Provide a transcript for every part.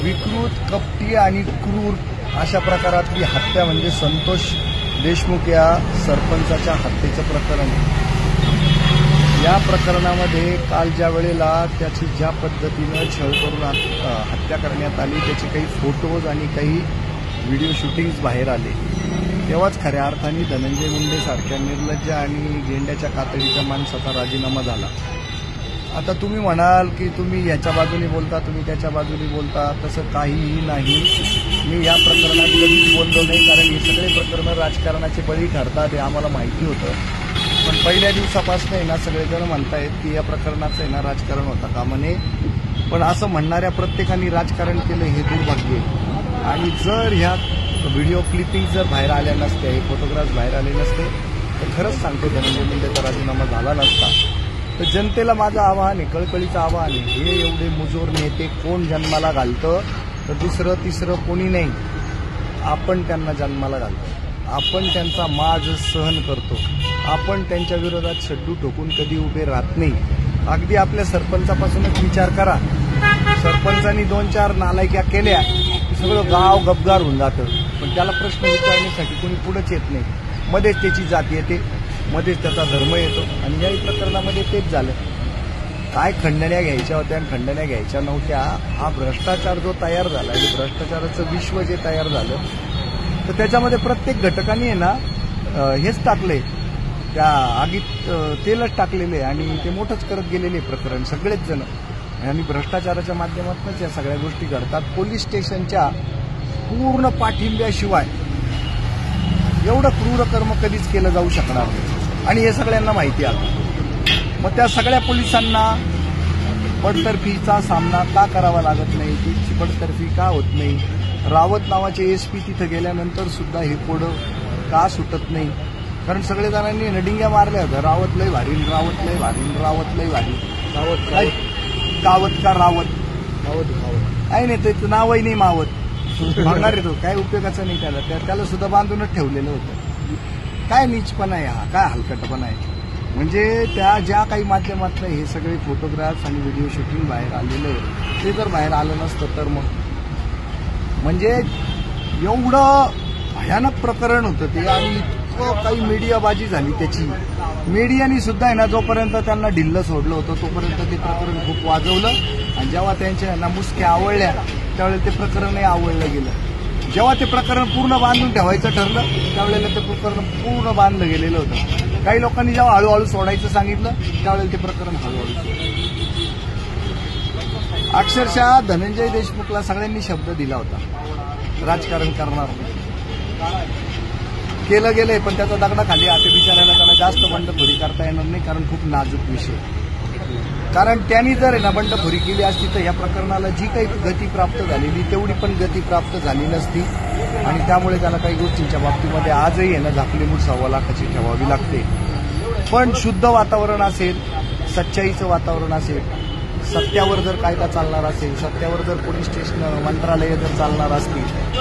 विकृत, कपटी आणि क्रूर अशा प्रकारातली हत्या म्हणजे संतोष देशमुख या सरपंचाच्या हत्येचं प्रकरण. या प्रकरणामध्ये काल ज्या वेळेला त्याची ज्या पद्धतीनं छळ करून हत्या करण्यात आली त्याचे काही फोटोज आणि काही व्हिडिओ शूटिंग्स बाहेर आले, तेव्हाच खऱ्या अर्थाने धनंजय मुंडे सारख्या निर्लज्ज आणि गेंड्याच्या कातडीच्या माणसाचा राजीनामा झाला. आता तुम्ही म्हणाल की तुम्ही याच्या बाजूने बोलता, तुम्ही त्याच्या बाजूने बोलता, तसं काहीही नाही. मी या प्रकरणात कधीच बोललो नाही, कारण हे सगळे प्रकरणं राजकारणाचे बळी ठरतात हे आम्हाला माहिती होतं. पण पहिल्या दिवसापासून ना सगळेजण म्हणतायत की या प्रकरणाचं ना राजकारण होता कामा नये. पण असं म्हणणाऱ्या प्रत्येकाने राजकारण केलं हे दुर्भाग्य आहे. आणि जर ह्या व्हिडिओ क्लिपिंग जर बाहेर आल्या नसत्या, हे फोटोग्राफ्स बाहेर आले नसते, तर खरंच सांगतो धनंजय मुंडेचा राजीनामा झाला नसता. तर जनतेला माझं आवाहन आहे, कळकळीचं आवाहन आहे, हे एवढे मुजोर नेते कोण जन्माला घालतं तर दुसरं तिसरं कोणी नाही, आपण त्यांना जन्माला घालतो, आपण त्यांचा माज सहन करतो, आपण त्यांच्या विरोधात शड्डू ठोकून कधी उभे राहत नाही. अगदी आपल्या सरपंचापासूनच विचार करा, सरपंचांनी 2-4 नालायक्या केल्या की सगळं गाव गपगार होऊन जातं, पण त्याला प्रश्न विचारण्यासाठी कोणी पुढेच येत नाही. मध्येच त्याची जात येते, मध्येच त्याचा धर्म येतो, आणि याही प्रकरणामध्ये तेच झालं. काय खंडण्या घ्यायच्या होत्या आणि खंडण्या घ्यायच्या नव्हत्या, हा भ्रष्टाचार जो तयार झाला, हे भ्रष्टाचाराचं विश्व जे तयार झालं, तर त्याच्यामध्ये प्रत्येक घटकाने ना हेच टाकले, त्या आगीत तेलच टाकलेले आणि ते मोठंच करत गेलेले प्रकरण सगळेच जण. आणि भ्रष्टाचाराच्या माध्यमातूनच या सगळ्या गोष्टी घडतात. पोलीस स्टेशनच्या पूर्ण पाठिंब्याशिवाय एवढं क्रूर कर्म कधीच केलं जाऊ शकणार नाही, आणि हे सगळ्यांना माहिती आहे. मग त्या सगळ्या पोलिसांना बडतर्फीचा सामना का करावा लागत नाही, तिची बडतर्फी का होत नाही, रावत नावाचे SP तिथं गेल्यानंतर सुद्धा हे कोडं का सुटत नाही, कारण सगळे जणांनी नडिंग्या मारल्या होत्या, रावत लय भारी, रावत लय भारी, रावत लय भारी, रावत काय कावत का रावत रावत काय नाही, त्याचं नावही नाही मावत, मारणार आहे तो, काय उपयोगाचा नाही त्याला सुद्धा बांधूनच ठेवलेलं होतं. काय नीचपणा आहे हा, काय हलकटपणा आहे. म्हणजे त्या ज्या काही माध्यमातून हे सगळे फोटोग्राफ्स आणि व्हिडिओ शूटिंग बाहेर आलेलं आहे, ते जर बाहेर आलं नसतं तर मग म्हणजे एवढं भयानक प्रकरण होतं ते, आणि इतकं काही मीडियाबाजी झाली त्याची. मीडियानी सुद्धा आहे ना, जोपर्यंत त्यांना ढिल्लं सोडलं होतं तोपर्यंत ते प्रकरण खूप वाजवलं, आणि जेव्हा त्यांच्या ना मुसक्या आवडल्या त्यावेळेला ते प्रकरणही आवडलं गेलं. जेव्हा ते प्रकरण पूर्ण बांधून ठेवायचं ठरलं त्यावेळेला ते प्रकरण पूर्ण बांधलं गेलेलं होतं. काही लोकांनी जेव्हा हळूहळू सोडायचं सांगितलं त्यावेळेला ते प्रकरण हळूहळू सोडलं. अक्षरशः धनंजय देशमुखला सगळ्यांनी शब्द दिला होता, राजकारण करणार केलं गेलंय, पण त्याचा दगडा खाली आता बिचारायला त्याला जास्त बंडखोरी करता येणार नाही, कारण खूप नाजूक विषय. कारण त्यांनी जर आहे ना बंडखोरी केली असती तर या प्रकरणाला जी काही गती प्राप्त झालेली तेवढी पण गती प्राप्त झाली नसती, आणि त्यामुळे त्याला काही गोष्टींच्या बाबतीमध्ये आजही आहे ना झाकली मूठ 1.25 लाखाची ठेवावी लागते. पण शुद्ध वातावरण असेल, सच्चाईचं वातावरण असेल, सत्यावर जर कायदा चालणार असेल, सत्यावर जर पोलीस स्टेशन मंत्रालय जर चालणार असतील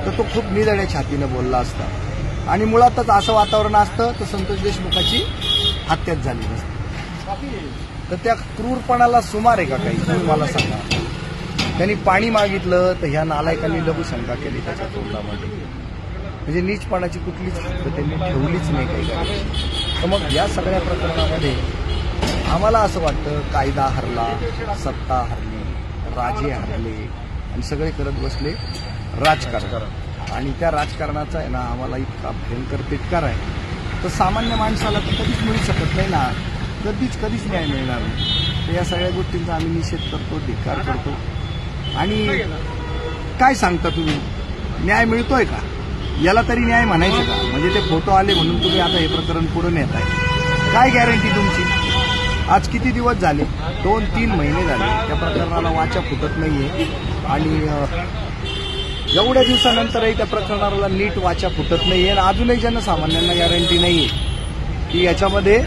तर तो खूप निधड्या छातीनं बोलला असता. आणि मुळातच असं वातावरण असतं तर संतोष देशमुखाची हत्याच झाली नसती. तर त्या क्रूरपणाला सुमार आहे का काही, तुम्ही मला सांगा. त्यांनी पाणी मागितलं तर ह्या नालायकांनी लघुशंका केली त्याच्या तोंडामध्ये, म्हणजे नीचपणाची कुठलीच हद्द त्यांनी ठेवलीच नाही काही करायची. तर मग या सगळ्या प्रकरणामध्ये आम्हाला असं वाटतं कायदा हरला, सत्ता हरली, राजे हरले, आणि सगळे करत बसले राजकारण. आणि त्या राजकारणाचा आहे ना आम्हाला इतका भयंकर तिटकार आहे, तर सामान्य माणसाला तर कधीच मिळू शकत नाही ना, कधीच न्याय मिळणार नाही. तर या सगळ्या गोष्टींचा आम्ही निषेध करतो, धिक्कार करतो. आणि काय सांगता तुम्ही, न्याय मिळतोय का, याला तरी न्याय म्हणायचं का? म्हणजे ते फोटो आले म्हणून तुम्ही आता हे प्रकरण पुढे नेत आहे, काय गॅरंटी तुमची? आज किती दिवस झाले, 2-3 महिने झाले त्या प्रकरणाला वाचा फुटत नाहीये, आणि एवढ्या दिवसानंतरही त्या प्रकरणाला नीट वाचा फुटत नाहीये, आणि अजूनही जनसामान्यांना गॅरंटी नाहीये की याच्यामध्ये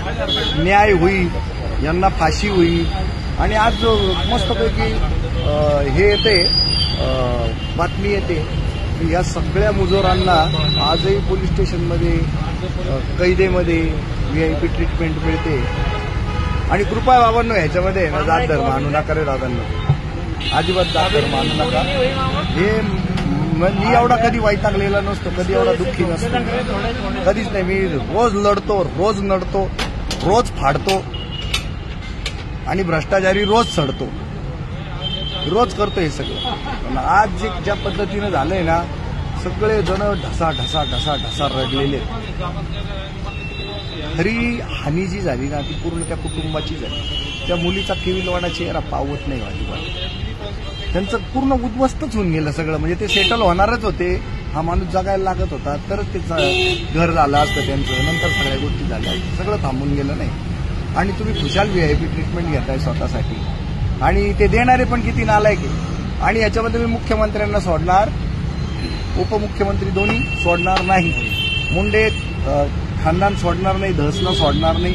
न्याय होईल, यांना फाशी होईल. आणि आज मस्तपैकी हे येते बातमी येते की या सगळ्या मुजोरांना आजही पोलीस स्टेशनमध्ये कैदेमध्ये VIP ट्रीटमेंट मिळते. आणि कृपया बाबांनो ह्याच्यामध्ये जात धर्म आणू नका रे दादांना. अजिबात दाखल मानू नका. हे मी एवढा कधी वैतागलेला नसतो, कधी एवढा दुःखी नसतो, कधीच नाही. मी रोज लढतो, रोज नडतो, रोज फाडतो आणि भ्रष्टाचारी रोज चढतो, रोज करतो हे सगळं. पण आज जे ज्या पद्धतीनं झालंय ना, सगळे जण ढसा ढसा ढसा ढसा रडलेले. खरी हानी जी झाली ना ती पूर्ण त्या कुटुंबाची झाली. त्या मुलीचा केविलवाणा चेहरा पावत नाही अजिबात. त्यांचं पूर्ण उद्ध्वस्तच होऊन गेलं सगळं. म्हणजे ते सेटल होणारच होते, हा माणूस जगायला लागत होता तरच त्याचं घर झालं असतं त्यांचं. नंतर सगळ्या गोष्टी झाल्या, सगळं थांबून गेलं नाही. आणि तुम्ही खुशाल VIP ट्रीटमेंट घेताय स्वतःसाठी, आणि ते देणारे पण किती नालायक आहे. आणि याच्यामध्ये मी मुख्यमंत्र्यांना सोडणार, उपमुख्यमंत्री दोन्ही सोडणार नाही, मुंडे खानदान सोडणार नाही, धसला सोडणार नाही,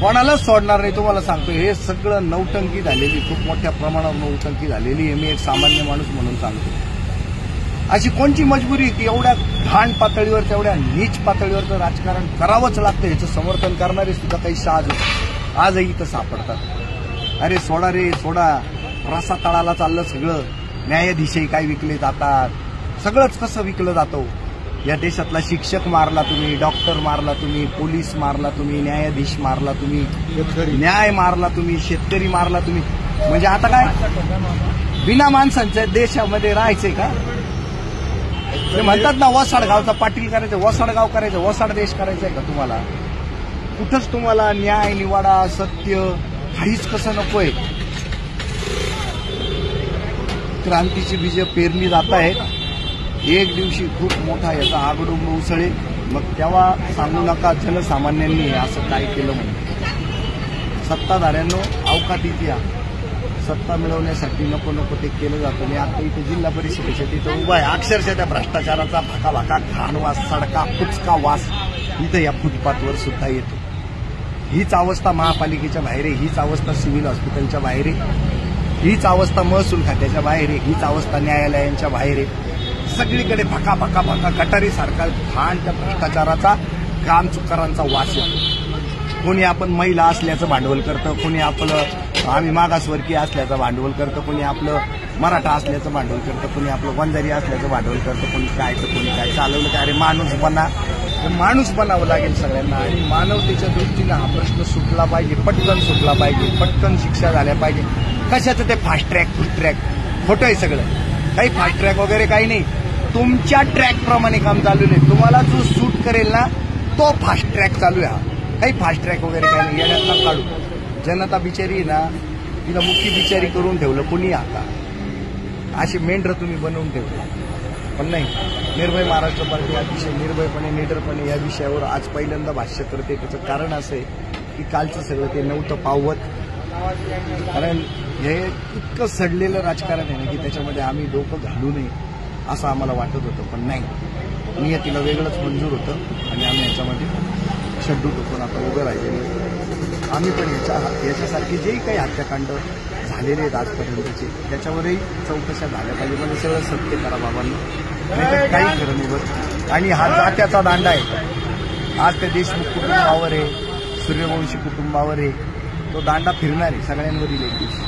कोणालाच सोडणार नाही. तुम्हाला सांगतो हे सगळं नौटंकी झालेली, खूप मोठ्या प्रमाणावर नौटंकी झालेली आहे. मी एक सामान्य माणूस म्हणून सांगतो. अशी कोणची मजबुरी की एवढ्या घाण पातळीवर, तेवढ्या नीच पातळीवरचं राजकारण करावंच लागतं. याचं समर्थन करणारे सुद्धा काही शाज आजही इथं सापडतात. अरे सोडा रे सोडा, रसा तळाला चाललं सगळं. न्यायाधीशही काय विकले जातात, सगळंच कसं विकलं जातं. या देशातला शिक्षक मारला तुम्ही, डॉक्टर मारला तुम्ही, पोलीस मारला तुम्ही, न्यायाधीश मारला तुम्ही, न्याय मारला तुम्ही, शेतकरी मारला तुम्ही. म्हणजे आता काय बिना माणसांच्या देशामध्ये राहायचंय का? ते म्हणतात ना वसाडगावचा पाटील करायचं, वसाडगाव करायचं, वसाड देश करायचा आहे का तुम्हाला? कुठंच तुम्हाला न्याय, निवाडा, सत्य काहीच कसं नकोय. क्रांतीची बीज पेरली जात आहेत. एक दिवशी खूप मोठा याचा आगडोंब उसळेल, मग तेव्हा सांगू नका जनसामान्यांनी असं काय केलं म्हणून. सत्ताधाऱ्यांनो अवकातीत या. सत्ता मिळवण्यासाठी नको नको ते केलं जातं. मी आता इथे जिल्हा परिषदेच्या तिथं उभा आहे. अक्षरशः त्या भ्रष्टाचाराचा भाका भाका घाण वास, सडका पुचका वास इथं या फुटपाथवर सुद्धा येतो. हीच अवस्था महापालिकेच्या बाहेर आहे, हीच अवस्था सिव्हिल हॉस्पिटलच्या बाहेर आहे, हीच अवस्था महसूल खात्याच्या बाहेर आहे, हीच अवस्था न्यायालयांच्या बाहेर आहे. सगळीकडे भका भका भका गटारीसारखा घाण त्या भ्रष्टाचाराचा, कामचुकारांचा वास येतो. कोणी आपण महिला असल्याचं भांडवल करतं, कोणी आपलं आम्ही मागासवर्गीय असल्याचं भांडवल करतं, कोणी आपलं मराठा असल्याचं भांडवल करतं, कोणी आपलं वंजारी असल्याचं भांडवल करतं, कोणी काय तर कोणी काय. चालवलं काय? अरे माणूस बनावं लागेल सगळ्यांना. आणि मानवतेच्या दृष्टीनं हा प्रश्न सुटला पाहिजे, पटकन सुटला पाहिजे, पटकन शिक्षा झाल्या पाहिजे. कशाचं ते फास्ट ट्रॅक फुस्ट ट्रॅक खोटं आहे सगळं. काही फास्ट ट्रॅक वगैरे काही नाही. तुमच्या ट्रॅक प्रमाणे काम चालू नाही. तुम्हाला जो सूट करेल ना तो फास्ट ट्रॅक चालू आहे. काही फास्ट ट्रॅक वगैरे काही नाही. येण्यात काढू. जनता बिचारी ना, तिला मुख्य बिचारी करून ठेवलं कोणी. आता असे मेंढर तुम्ही बनवून ठेवले. पण नाही, निर्भय महाराष्ट्र पार्टी अतिशय निर्भयपणे, निडरपणे या विषयावर आज पहिल्यांदा भाष्य करते. त्याचं कारण असं आहे की कालचं सगळं ते नव्हतं पावत. कारण हे इतकं सडलेलं राजकारण आहे ना की त्याच्यामध्ये आम्ही डोकं घालू नये असं आम्हाला वाटत होतं. पण नाही, नियतीला वेगळंच मंजूर होतं आणि आम्ही याच्यामध्ये शड्डू टोकून आता उभं राहिलेलो. आम्ही पण याच्यासारखे जेही काही हत्याकांड झालेले आहेत आजपर्यंतचे त्याच्यावरही चौकशा झाल्या पाहिजे. म्हणजे सगळं सत्य करा बाबांना, नाही काही खरं नाही बरं. आणि हा जात्याचा दांडा आहे. आज त्या देशमुख कुटुंबावर आहे, सूर्यवंशी कुटुंबावर आहे. तो दांडा फिरणार आहे सगळ्यांवरील एक दिवशी.